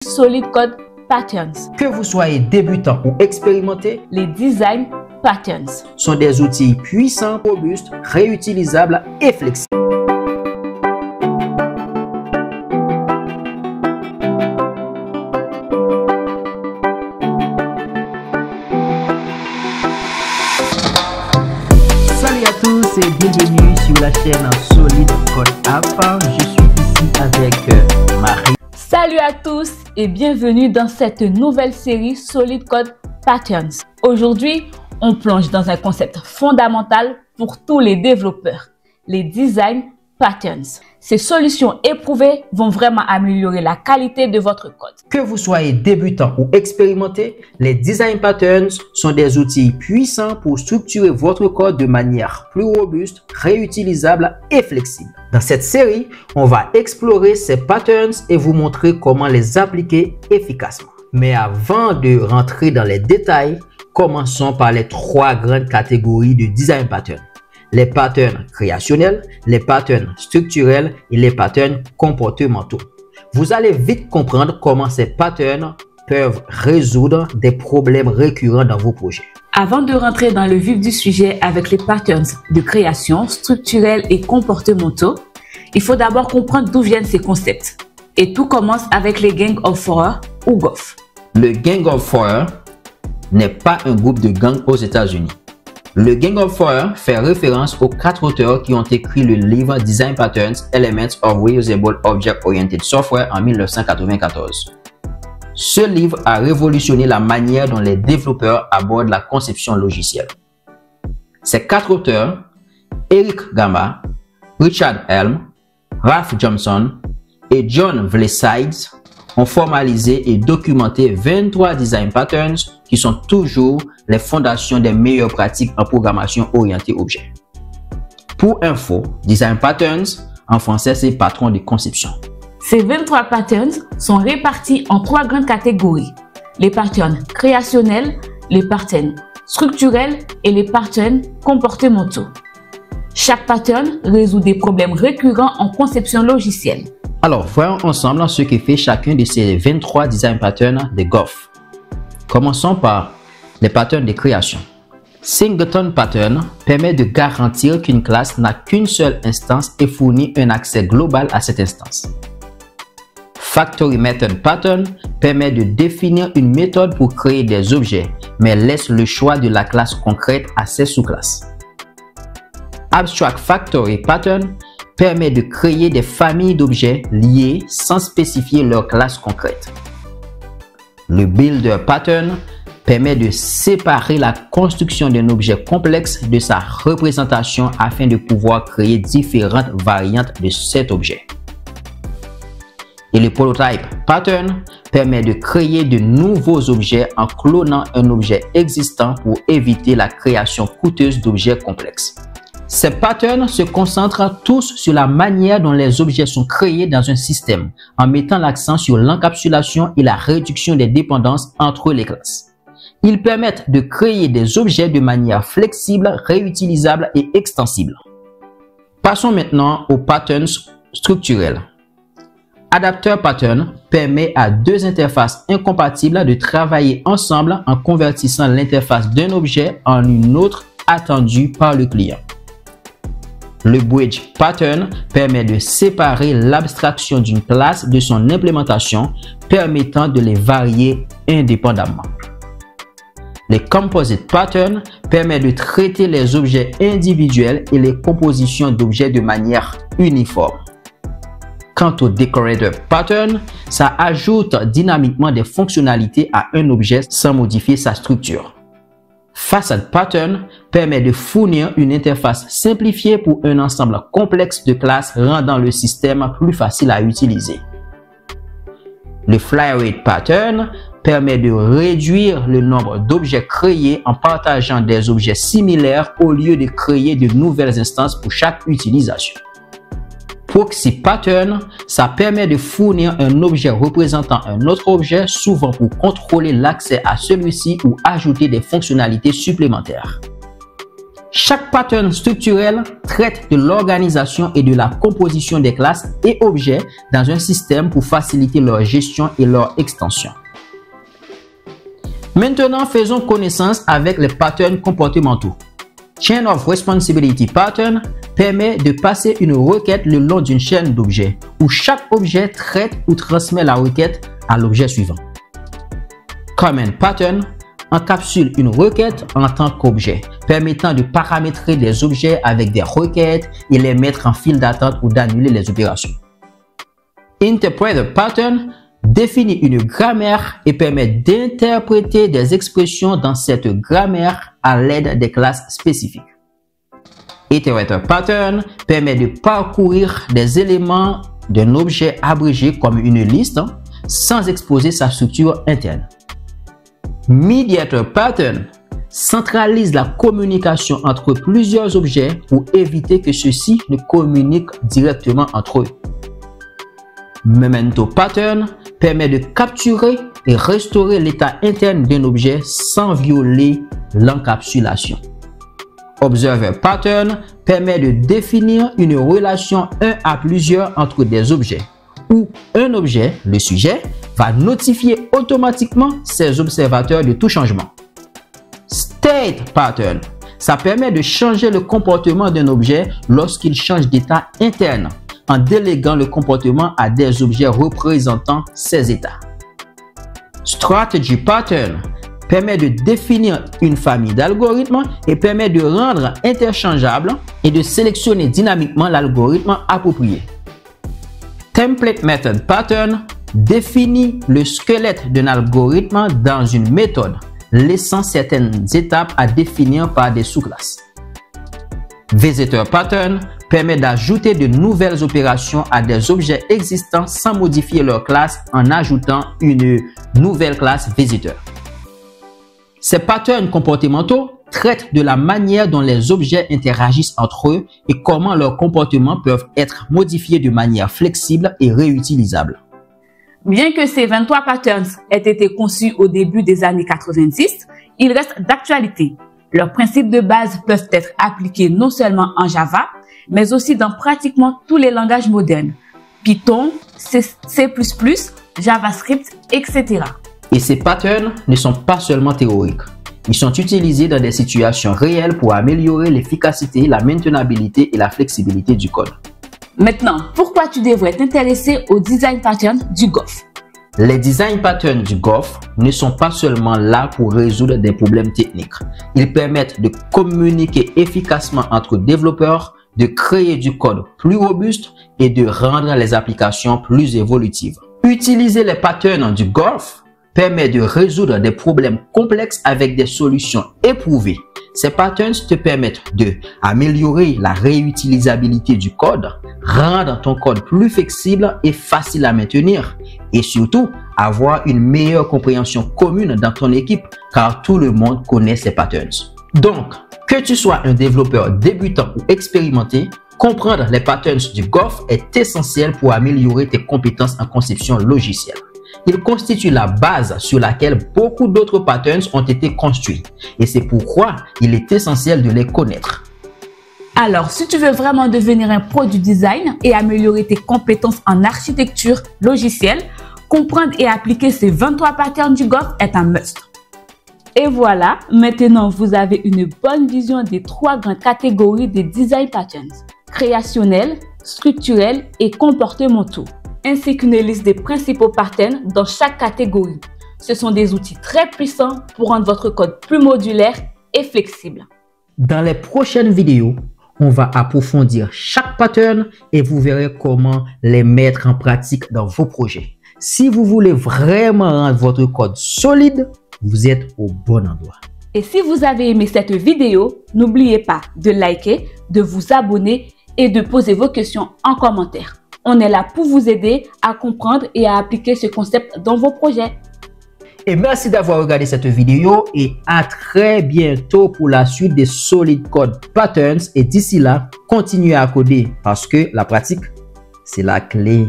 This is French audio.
Solid Code Patterns. Que vous soyez débutant ou expérimenté, les Design Patterns sont des outils puissants, robustes, réutilisables et flexibles. Salut à tous et bienvenue sur la chaîne Solid Code App. Je suis ici avec Marie. Salut à tous et bienvenue dans cette nouvelle série Solid Code Patterns. Aujourd'hui, on plonge dans un concept fondamental pour tous les développeurs, les Design Patterns. Ces solutions éprouvées vont vraiment améliorer la qualité de votre code. Que vous soyez débutant ou expérimenté, les Design Patterns sont des outils puissants pour structurer votre code de manière plus robuste, réutilisable et flexible. Dans cette série, on va explorer ces patterns et vous montrer comment les appliquer efficacement. Mais avant de rentrer dans les détails, commençons par les trois grandes catégories de Design Patterns. Les patterns créationnels, les patterns structurels et les patterns comportementaux. Vous allez vite comprendre comment ces patterns peuvent résoudre des problèmes récurrents dans vos projets. Avant de rentrer dans le vif du sujet avec les patterns de création, structurels et comportementaux, il faut d'abord comprendre d'où viennent ces concepts. Et tout commence avec les Gang of Four ou GOF. Le Gang of Four n'est pas un groupe de gangs aux États-Unis. Le Gang of Four fait référence aux 4 auteurs qui ont écrit le livre Design Patterns, Elements of Reusable Object-Oriented Software en 1994. Ce livre a révolutionné la manière dont les développeurs abordent la conception logicielle. Ces 4 auteurs, Eric Gama, Richard Helm, Ralph Johnson et John Vlesides, ont formalisé et documenté 23 design patterns qui sont toujours les fondations des meilleures pratiques en programmation orientée objet. Pour info, design patterns, en français c'est patron de conception. Ces 23 patterns sont répartis en 3 grandes catégories. Les patterns créationnels, les patterns structurels et les patterns comportementaux. Chaque pattern résout des problèmes récurrents en conception logicielle. Alors, voyons ensemble ce que fait chacun de ces 23 design patterns de GOF. Commençons par les patterns de création. Singleton Pattern permet de garantir qu'une classe n'a qu'une seule instance et fournit un accès global à cette instance. Factory Method Pattern permet de définir une méthode pour créer des objets, mais laisse le choix de la classe concrète à ses sous-classes. Abstract Factory Pattern permet de créer des familles d'objets liés sans spécifier leur classe concrète. Le Builder Pattern permet de séparer la construction d'un objet complexe de sa représentation afin de pouvoir créer différentes variantes de cet objet. Et le Prototype Pattern permet de créer de nouveaux objets en clonant un objet existant pour éviter la création coûteuse d'objets complexes. Ces patterns se concentrent tous sur la manière dont les objets sont créés dans un système, en mettant l'accent sur l'encapsulation et la réduction des dépendances entre les classes. Ils permettent de créer des objets de manière flexible, réutilisable et extensible. Passons maintenant aux patterns structurels. Adapter Pattern permet à 2 interfaces incompatibles de travailler ensemble en convertissant l'interface d'un objet en une autre attendue par le client. Le Bridge Pattern permet de séparer l'abstraction d'une classe de son implémentation, permettant de les varier indépendamment. Le Composite Pattern permet de traiter les objets individuels et les compositions d'objets de manière uniforme. Quant au Decorator Pattern, ça ajoute dynamiquement des fonctionnalités à un objet sans modifier sa structure. Facade Pattern permet de fournir une interface simplifiée pour un ensemble complexe de classes, rendant le système plus facile à utiliser. Le Flyrate Pattern permet de réduire le nombre d'objets créés en partageant des objets similaires au lieu de créer de nouvelles instances pour chaque utilisation. Proxy Pattern, ça permet de fournir un objet représentant un autre objet, souvent pour contrôler l'accès à celui-ci ou ajouter des fonctionnalités supplémentaires. Chaque pattern structurel traite de l'organisation et de la composition des classes et objets dans un système pour faciliter leur gestion et leur extension. Maintenant, faisons connaissance avec les patterns comportementaux. Chain of Responsibility Pattern permet de passer une requête le long d'une chaîne d'objets où chaque objet traite ou transmet la requête à l'objet suivant. Command Pattern encapsule une requête en tant qu'objet, permettant de paramétrer des objets avec des requêtes et les mettre en file d'attente ou d'annuler les opérations. Interpreter Pattern définit une grammaire et permet d'interpréter des expressions dans cette grammaire à l'aide des classes spécifiques. Iterator Pattern permet de parcourir des éléments d'un objet abrégé comme une liste sans exposer sa structure interne. Mediator Pattern centralise la communication entre plusieurs objets pour éviter que ceux-ci ne communiquent directement entre eux. Memento Pattern permet de capturer et restaurer l'état interne d'un objet sans violer l'encapsulation. Observer Pattern permet de définir une relation 1 à plusieurs entre des objets, où un objet, le sujet, va notifier automatiquement ses observateurs de tout changement. State Pattern, ça permet de changer le comportement d'un objet lorsqu'il change d'état interne, en déléguant le comportement à des objets représentant ces états. Strategy Pattern permet de définir une famille d'algorithmes et permet de rendre interchangeable et de sélectionner dynamiquement l'algorithme approprié. Template Method Pattern définit le squelette d'un algorithme dans une méthode, laissant certaines étapes à définir par des sous-classes. Visitor Pattern permet d'ajouter de nouvelles opérations à des objets existants sans modifier leur classe en ajoutant une nouvelle classe Visitor. Ces patterns comportementaux traitent de la manière dont les objets interagissent entre eux et comment leurs comportements peuvent être modifiés de manière flexible et réutilisable. Bien que ces 23 patterns aient été conçus au début des années 90, ils restent d'actualité. Leurs principes de base peuvent être appliqués non seulement en Java, mais aussi dans pratiquement tous les langages modernes. Python, C++, JavaScript, etc. Et ces patterns ne sont pas seulement théoriques. Ils sont utilisés dans des situations réelles pour améliorer l'efficacité, la maintenabilité et la flexibilité du code. Maintenant, pourquoi tu devrais t'intéresser au design pattern du Goff? Les design patterns du Goff ne sont pas seulement là pour résoudre des problèmes techniques. Ils permettent de communiquer efficacement entre développeurs, de créer du code plus robuste et de rendre les applications plus évolutives. Utiliser les patterns du Goff permet de résoudre des problèmes complexes avec des solutions éprouvées. Ces patterns te permettent d'améliorer la réutilisabilité du code, rendre ton code plus flexible et facile à maintenir et surtout avoir une meilleure compréhension commune dans ton équipe car tout le monde connaît ces patterns. Donc, que tu sois un développeur débutant ou expérimenté, comprendre les patterns du Goff est essentiel pour améliorer tes compétences en conception logicielle. Il constitue la base sur laquelle beaucoup d'autres patterns ont été construits et c'est pourquoi il est essentiel de les connaître. Alors, si tu veux vraiment devenir un pro du design et améliorer tes compétences en architecture logicielle, comprendre et appliquer ces 23 patterns du Goff est un must. Et voilà, maintenant vous avez une bonne vision des 3 grandes catégories des design patterns: créationnels, structurels et comportementaux, ainsi qu'une liste des principaux patterns dans chaque catégorie. Ce sont des outils très puissants pour rendre votre code plus modulaire et flexible. Dans les prochaines vidéos, on va approfondir chaque pattern et vous verrez comment les mettre en pratique dans vos projets. Si vous voulez vraiment rendre votre code solide, vous êtes au bon endroit. Et si vous avez aimé cette vidéo, n'oubliez pas de liker, de vous abonner et de poser vos questions en commentaire. On est là pour vous aider à comprendre et à appliquer ce concept dans vos projets. Et merci d'avoir regardé cette vidéo et à très bientôt pour la suite des Solid Code Patterns. Et d'ici là, continuez à coder parce que la pratique, c'est la clé.